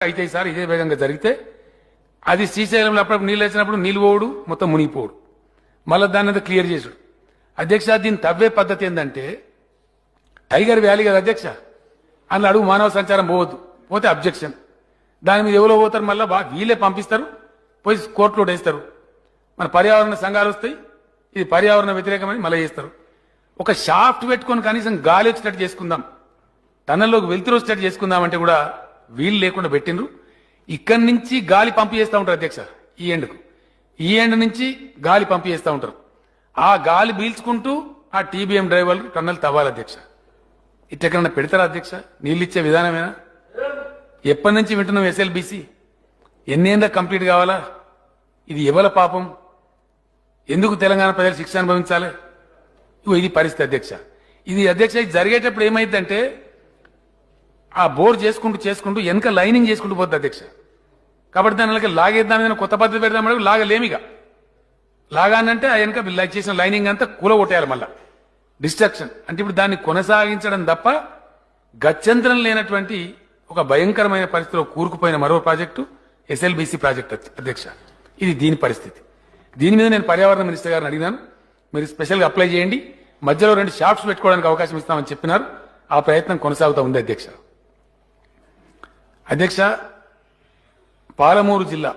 అయితే సార్ ఇదే వేగంగా జరిగితే అది శ్రీశైలంలో అప్పుడు నీళ్ళు వచ్చినప్పుడు నీళ్ళు పోవుడు మొత్తం మునిగిపోడు మళ్ళీ దాన్ని అంతా క్లియర్ చేసుడు. అధ్యక్ష దీన్ని తవ్వే పద్ధతి ఏంటంటే టైగర్ వ్యాలీ కదా అధ్యక్ష, అందులో అడుగు మానవ సంచారం పోవద్దు, పోతే అబ్జెక్షన్. దాని మీద ఎవరో పోతారు, మళ్ళీ వీళ్ళే పంపిస్తారు, పోయి కోర్టులో వేస్తారు. మన పర్యావరణ సంఘాలు వస్తాయి, ఇది పర్యావరణ వ్యతిరేకమని మళ్ళీ చేస్తారు. ఒక షాఫ్ట్ పెట్టుకొని కనీసం గాలి వచ్చేటట్టు చేసుకుందాం, టన్నల్లోకి వెళ్తురు వచ్చేటట్టు చేసుకుందామంటే కూడా వీళ్ళు లేకుండా పెట్టిండ్రు. ఇక్కడి నుంచి గాలి పంపు చేస్తూ ఉంటారు అధ్యక్ష, ఈ ఎండ్కు ఈ ఎండ్ నుంచి గాలి పంపు చేస్తూ ఉంటారు. ఆ గాలి పీల్చుకుంటూ ఆ టీబీఎం డ్రైవర్లు టన్నల్ తవ్వాలి అధ్యక్ష. ఇట్టెక్కడన్నా పెడతారా అధ్యక్ష? నీళ్ళు ఇచ్చే విధానమేనా? ఎప్పటి నుంచి వింటున్నాం ఎస్ఎల్బీసీ? ఎన్నేళ్ళ కంప్లీట్ కావాలా? ఇది ఎవల పాపం? ఎందుకు తెలంగాణ ప్రజలు శిక్ష అనుభవించాలి? ఇది పరిస్థితి అధ్యక్ష. ఇది అధ్యక్ష ఇది జరిగేటప్పుడు ఏమైందంటే ఆ బోర్ చేసుకుంటూ వెనక లైనింగ్ చేసుకుంటూ పోద్ది అధ్యక్ష. కాబట్టి దాని లాగేద్దాం, కొత్త పద్ధతి పెడదాం, లాగలేమిగా. లాగానంటే ఆ వెనక చేసిన లైనింగ్ అంతా కూలగొట్టేయాలి, మళ్ళా డిస్ట్రక్షన్. అంటే ఇప్పుడు దాన్ని కొనసాగించడం తప్ప గత్యంతరం లేనటువంటి ఒక భయంకరమైన పరిస్థితిలో కూరుకుపోయిన మరో ప్రాజెక్టు ఎస్ఎల్బీసీ ప్రాజెక్ట్ అధ్యక్ష. ఇది దీని పరిస్థితి. దీని మీద నేను పర్యావరణ మినిస్టర్ గారిని అడిగినాను, మీరు స్పెషల్గా అప్లై చేయండి, మధ్యలో 2 షాప్స్ పెట్టుకోవడానికి అవకాశం ఇస్తామని చెప్పినారు. ఆ ప్రయత్నం కొనసాగుతూ ఉంది అధ్యక్ష. అధ్యక్ష, పాలమూరు జిల్లా